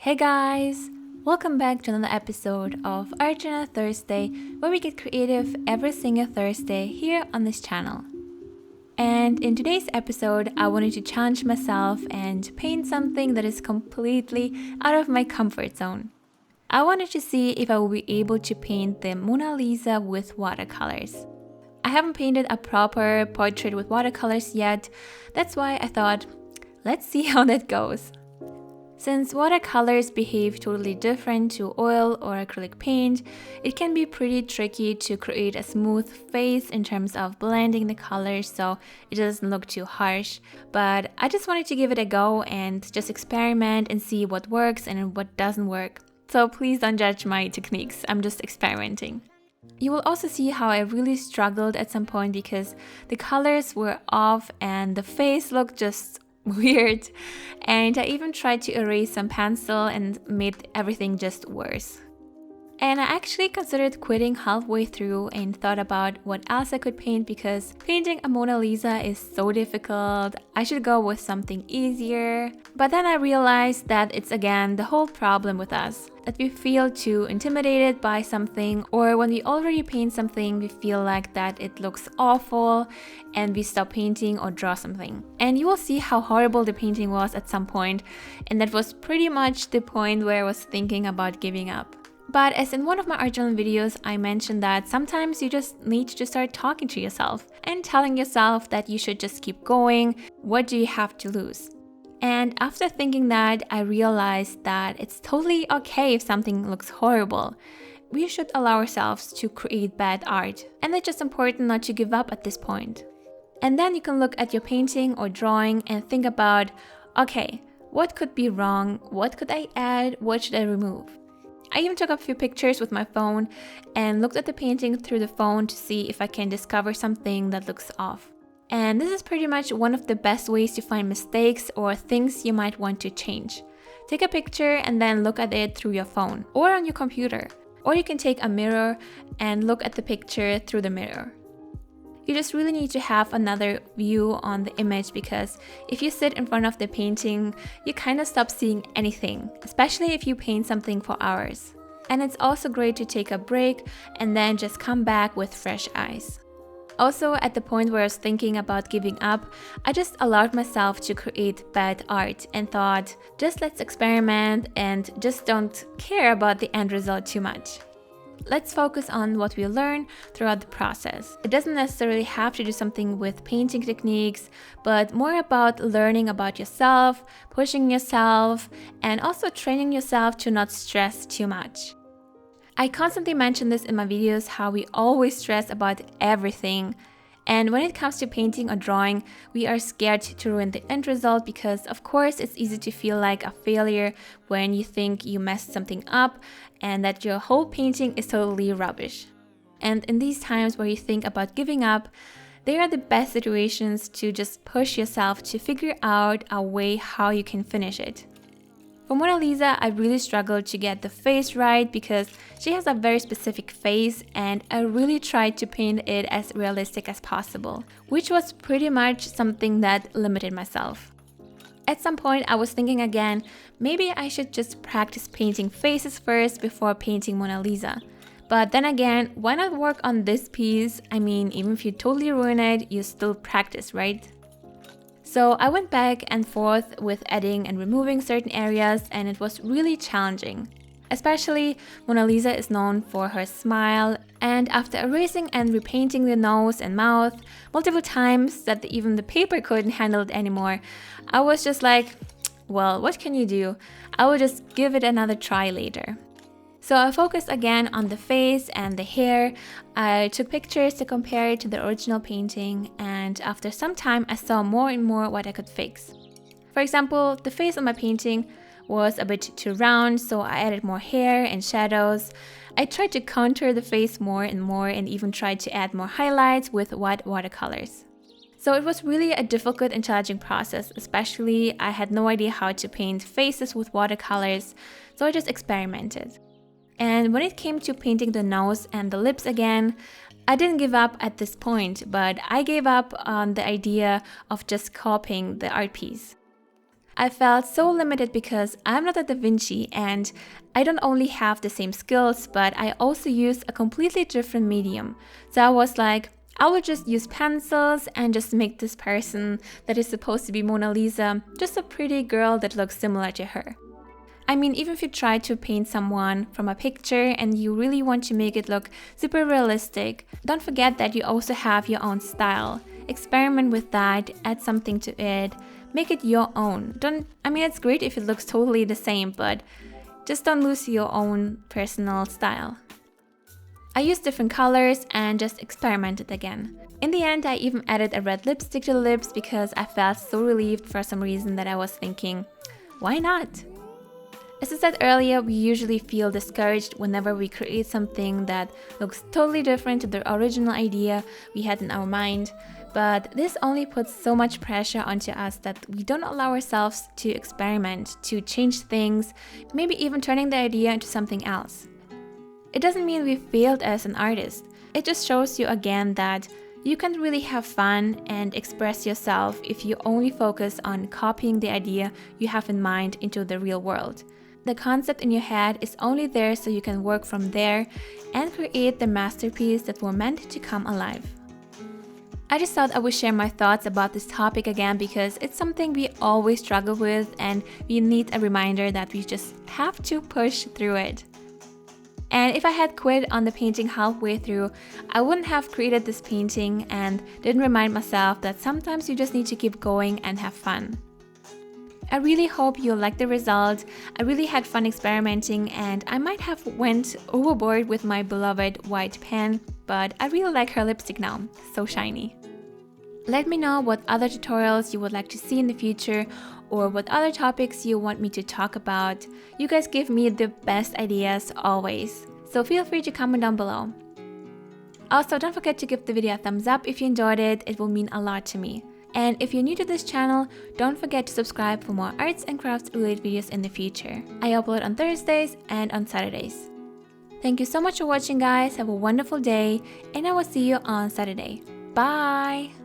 Hey guys! Welcome back to another episode of Art Journal Thursday, where we get creative every single Thursday here on this channel. And in today's episode, I wanted to challenge myself and paint something that is completely out of my comfort zone. I wanted to see if I will be able to paint the Mona Lisa with watercolors. I haven't painted a proper portrait with watercolors yet, that's why I thought, let's see how that goes. Since watercolors behave totally different to oil or acrylic paint, it can be pretty tricky to create a smooth face in terms of blending the colors so it doesn't look too harsh. But I just wanted to give it a go and just experiment and see what works and what doesn't work. So please don't judge my techniques, I'm just experimenting. You will also see how I really struggled at some point because the colors were off and the face looked just weird, and I even tried to erase some pencil and made everything just worse. And I actually considered quitting halfway through and thought about what else I could paint because painting a Mona Lisa is so difficult. I should go with something easier. But then I realized that it's again the whole problem with us, that we feel too intimidated by something, or when we already paint something, we feel like that it looks awful and we stop painting or draw something. And you will see how horrible the painting was at some point, and that was pretty much the point where I was thinking about giving up. But as in one of my art journal videos, I mentioned that sometimes you just need to start talking to yourself and telling yourself that you should just keep going. What do you have to lose? And after thinking that, I realized that it's totally okay if something looks horrible. We should allow ourselves to create bad art, and it's just important not to give up at this point. And then you can look at your painting or drawing and think about, okay, what could be wrong? What could I add? What should I remove? I even took a few pictures with my phone and looked at the painting through the phone to see if I can discover something that looks off. And this is pretty much one of the best ways to find mistakes or things you might want to change. Take a picture and then look at it through your phone or on your computer. Or you can take a mirror and look at the picture through the mirror. You just really need to have another view on the image because if you sit in front of the painting, you kind of stop seeing anything, especially if you paint something for hours. And it's also great to take a break and then just come back with fresh eyes. Also, at the point where I was thinking about giving up, I just allowed myself to create bad art and thought, just let's experiment and just don't care about the end result too much. Let's focus on what we learn throughout the process. It doesn't necessarily have to do something with painting techniques, but more about learning about yourself, pushing yourself, and also training yourself to not stress too much. I constantly mention this in my videos, how we always stress about everything. And when it comes to painting or drawing, we are scared to ruin the end result because, of course, it's easy to feel like a failure when you think you messed something up and that your whole painting is totally rubbish. And in these times where you think about giving up, they are the best situations to just push yourself to figure out a way how you can finish it. For Mona Lisa, I really struggled to get the face right because she has a very specific face and I really tried to paint it as realistic as possible, which was pretty much something that limited myself. At some point, I was thinking again, maybe I should just practice painting faces first before painting Mona Lisa. But then again, why not work on this piece? I mean, even if you totally ruin it, you still practice, right? So I went back and forth with adding and removing certain areas and it was really challenging. Especially, Mona Lisa is known for her smile, and after erasing and repainting the nose and mouth multiple times that even the paper couldn't handle it anymore, I was just like, well, what can you do? I will just give it another try later. So I focused again on the face and the hair. I took pictures to compare it to the original painting, and after some time I saw more and more what I could fix. For example, the face on my painting was a bit too round, so I added more hair and shadows. I tried to contour the face more and even tried to add more highlights with white watercolors. So it was really a difficult and challenging process, especially I had no idea how to paint faces with watercolors, so I just experimented. And when it came to painting the nose and the lips again, I didn't give up at this point, but I gave up on the idea of just copying the art piece. I felt so limited because I'm not a Da Vinci and I don't only have the same skills, but I also use a completely different medium. So I was like, I will just use pencils and just make this person that is supposed to be Mona Lisa just a pretty girl that looks similar to her. I mean, even if you try to paint someone from a picture and you really want to make it look super realistic, don't forget that you also have your own style. Experiment with that, add something to it, make it your own. It's great if it looks totally the same, but just don't lose your own personal style. I used different colors and just experimented again. In the end, I even added a red lipstick to the lips because I felt so relieved for some reason that I was thinking, why not? As I said earlier, we usually feel discouraged whenever we create something that looks totally different to the original idea we had in our mind, but this only puts so much pressure onto us that we don't allow ourselves to experiment, to change things, maybe even turning the idea into something else. It doesn't mean we failed as an artist. It just shows you again that you can really have fun and express yourself if you only focus on copying the idea you have in mind into the real world. The concept in your head is only there so you can work from there and create the masterpiece that were meant to come alive. I just thought I would share my thoughts about this topic again because it's something we always struggle with and we need a reminder that we just have to push through it. And if I had quit on the painting halfway through, I wouldn't have created this painting and didn't remind myself that sometimes you just need to keep going and have fun. I really hope you like the result. I really had fun experimenting and I might have went overboard with my beloved white pen, but I really like her lipstick now, so shiny. Let me know what other tutorials you would like to see in the future or what other topics you want me to talk about. You guys give me the best ideas always, so feel free to comment down below. Also, don't forget to give the video a thumbs up if you enjoyed it, it will mean a lot to me. And if you're new to this channel, don't forget to subscribe for more arts and crafts related videos in the future. I upload on Thursdays and on Saturdays. Thank you so much for watching guys, have a wonderful day, and I will see you on Saturday. Bye!